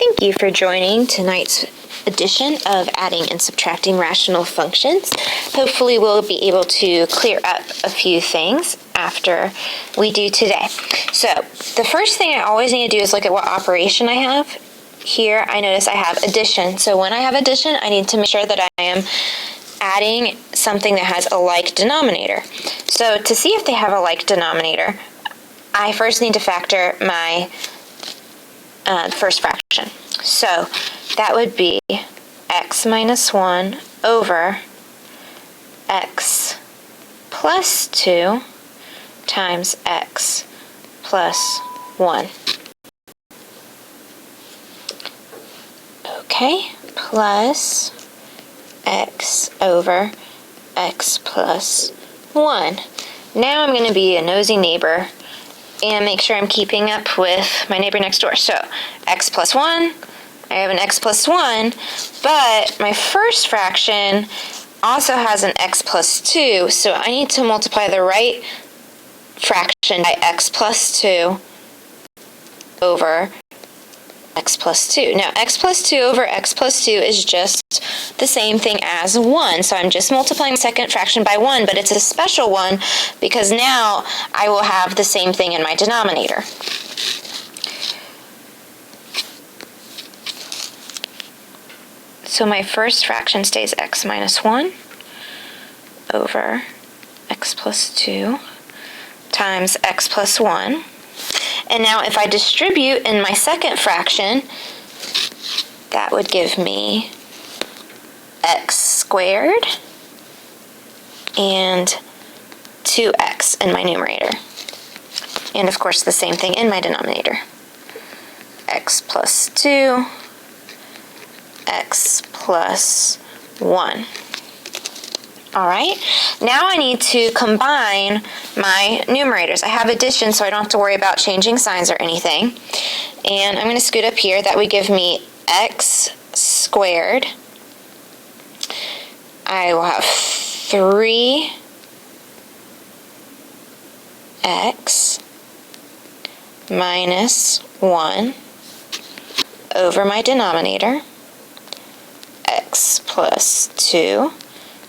Thank you for joining tonight's edition of Adding and Subtracting Rational Functions. Hopefully we'll be able to clear up a few things after we do today. So the first thing I always need to do is look at what operation I have. Here I notice I have addition. So when I have addition, I need to make sure that I am adding something that has a like denominator. So to see if they have a like denominator, I first need to factor my first fraction. So that would be x minus 1 over x plus 2 times x plus 1. Okay, plus x over x plus 1. Now I'm going to be a nosy neighbor and make sure I'm keeping up with my neighbor next door. So x plus 1, I have an x plus 1, but my first fraction also has an x plus 2, so I need to multiply the right fraction by x plus 2 over x plus 2. Now, x plus 2 over x plus 2 is just the same thing as 1. So I'm just multiplying the second fraction by 1, but it's a special one because now I will have the same thing in my denominator. So my first fraction stays x minus 1 over x plus 2 times x plus 1. And now if I distribute in my second fraction, that would give me x squared and 2x in my numerator. And of course the same thing in my denominator. X plus 2, x plus 1. Alright, now I need to combine my numerators. I have addition, so I don't have to worry about changing signs or anything. And I'm going to scoot up here. That would give me x squared. I will have 3x minus 1 over my denominator, x plus 2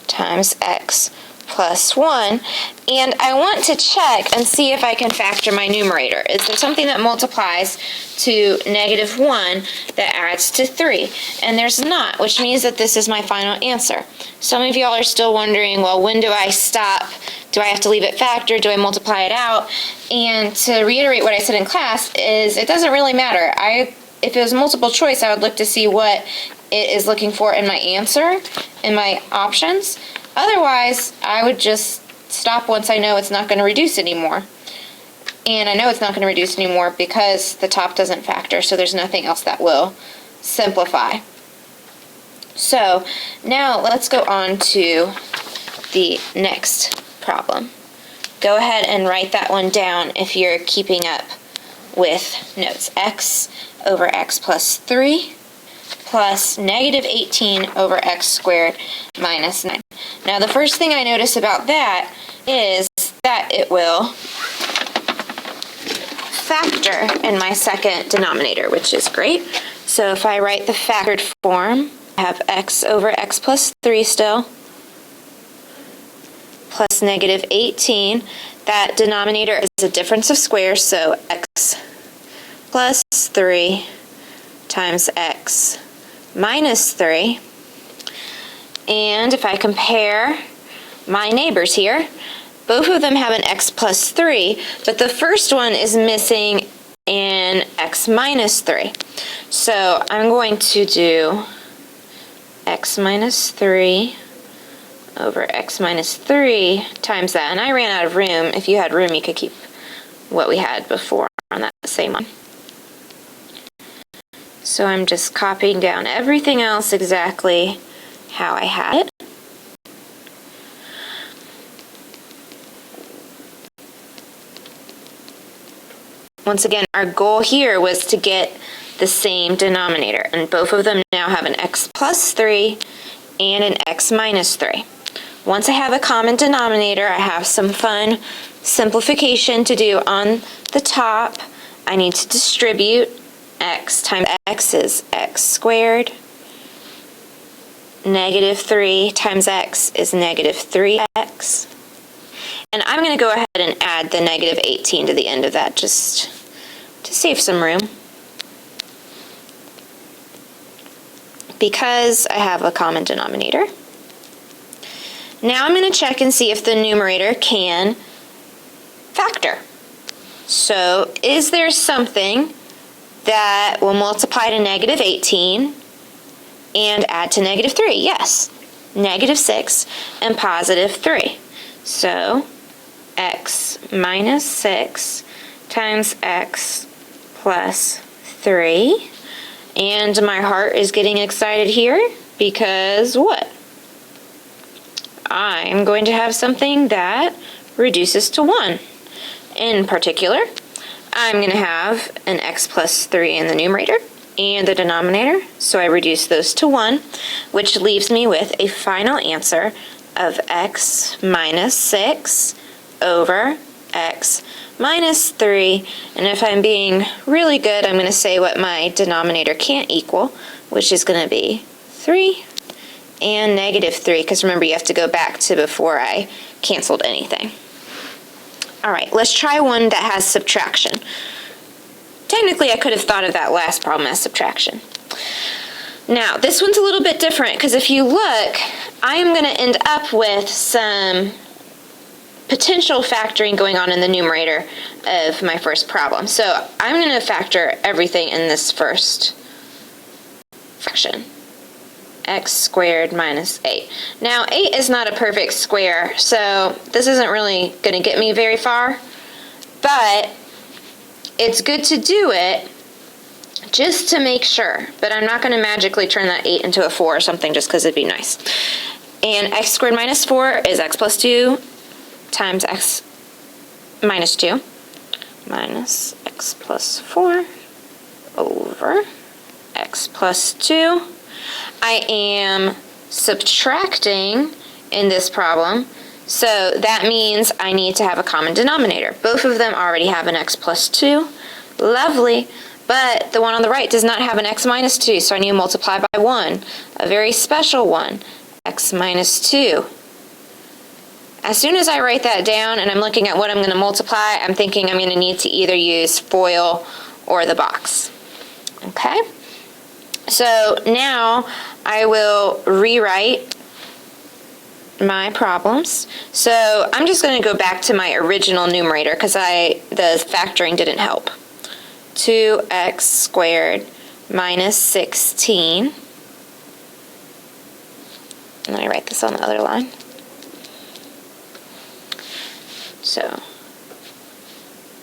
times x plus 1, and I want to check and see if I can factor my numerator. Is there something that multiplies to negative 1 that adds to 3? And there's not, which means that this is my final answer. Some of y'all are still wondering, well, when do I stop? Do I have to leave it factored? Do I multiply it out? And to reiterate what I said in class is it doesn't really matter. If it was multiple choice, I would look to see what it is looking for in my answer, in my options. Otherwise, I would just stop once I know it's not going to reduce anymore. And I know it's not going to reduce anymore because the top doesn't factor, so there's nothing else that will simplify. So now let's go on to the next problem. Go ahead and write that one down if you're keeping up with notes. X over x plus 3 plus negative 18 over x squared minus 9. Now the first thing I notice about that is that it will factor in my second denominator, which is great. So if I write the factored form, I have x over x plus 3 still, plus negative 18. That denominator is a difference of squares, so x plus 3 times x minus 3. And if I compare my neighbors here, both of them have an x plus 3, but the first one is missing an x minus 3. So I'm going to do x minus 3 over x minus 3 times that. And I ran out of room. If you had room, you could keep what we had before on that same one. So I'm just copying down everything else exactly how I had it. Once again, our goal here was to get the same denominator, and both of them now have an x plus 3 and an x minus 3. Once I have a common denominator, I have some fun simplification to do on the top. I need to distribute x x times x is x squared. Negative 3 times x is negative 3x. And I'm going to go ahead and add the negative 18 to the end of that just to save some room, because I have a common denominator. Now I'm going to check and see if the numerator can factor. So is there something that will multiply to negative 18 and add to negative 3? Yes. Negative 6 and positive 3. So x minus 6 times x plus 3. And my heart is getting excited here because what? I'm going to have something that reduces to 1. In particular, I'm going to have an x plus 3 in the numerator and the denominator, so I reduce those to 1, which leaves me with a final answer of x minus 6 over x minus 3, and if I'm being really good, I'm going to say what my denominator can't equal, which is going to be 3 and negative 3, because remember you have to go back to before I canceled anything. Alright, let's try one that has subtraction. Technically I could have thought of that last problem as subtraction. Now this one's a little bit different, because if you look, I am going to end up with some potential factoring going on in the numerator of my first problem. So I'm going to factor everything in this first fraction. X squared minus 8. Now 8 is not a perfect square, so this isn't really going to get me very far, but it's good to do it just to make sure. But I'm not going to magically turn that 8 into a 4 or something just because it'd be nice. And x squared minus 4 is x plus 2 times x minus 2 minus x plus 4 over x plus 2. I am subtracting in this problem, so that means I need to have a common denominator. Both of them already have an x plus 2. Lovely. But the one on the right does not have an x minus 2, so I need to multiply by 1. A very special one, x minus 2. As soon as I write that down and I'm looking at what I'm going to multiply, I'm thinking I'm going to need to either use FOIL or the box. Okay? So now I will rewrite my problems. So I'm just going to go back to my original numerator because the factoring didn't help. 2x squared minus 16. And then I write this on the other line. So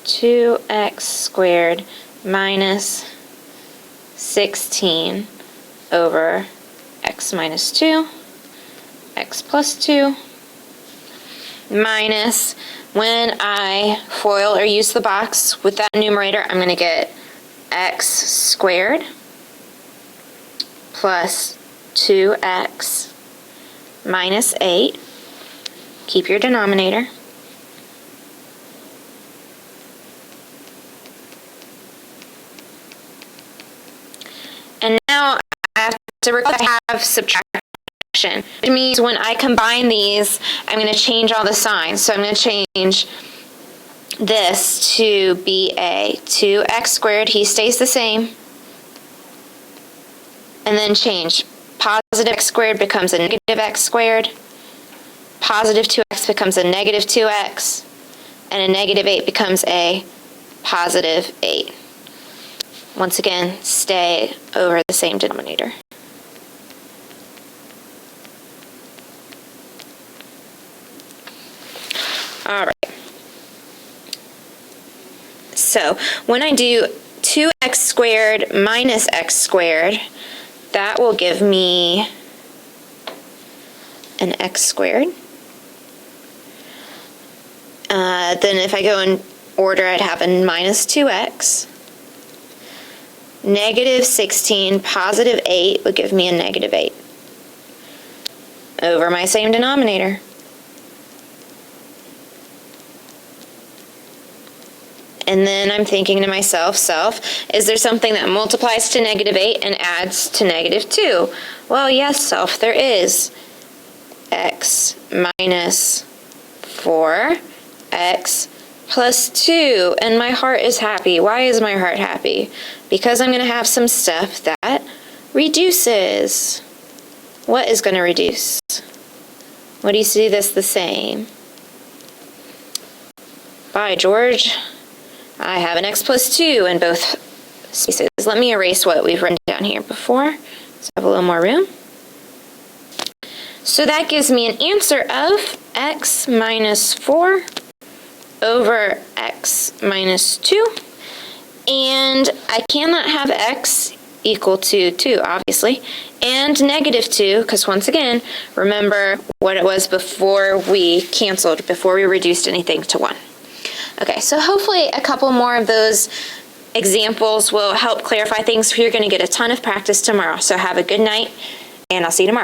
2x squared minus 16 over x minus 2, x plus 2, minus, when I FOIL or use the box with that numerator, I'm going to get x squared plus 2x minus 8. Keep your denominator. And now I have to record I have subtraction, which means when I combine these, I'm going to change all the signs. So I'm going to change this to be a 2x squared. He stays the same. And then change positive x squared becomes a negative x squared. Positive 2x becomes a negative 2x. And a negative 8 becomes a positive 8. Once again, stay over the same denominator. All right. So when I do 2x squared minus x squared, that will give me an x squared. Then if I go in order, I'd have a minus 2x. Negative 16, positive 8 would give me a negative 8 over my same denominator. And then I'm thinking to myself, is there something that multiplies to negative 8 and adds to negative 2? Well, yes, self, there is. X minus 4x plus 2. And my heart is happy. Why is my heart happy? Because I'm going to have some stuff that reduces. What is going to reduce? What do you see that's the same? By George, I have an x plus 2 in both spaces. Let me erase what we've written down here before. Let's have a little more room. So that gives me an answer of x minus 4 over x minus 2. And I cannot have x equal to 2, obviously, and negative 2, because once again, remember what it was before we canceled, before we reduced anything to 1. Okay, so hopefully a couple more of those examples will help clarify things. You're going to get a ton of practice tomorrow. So have a good night, and I'll see you tomorrow.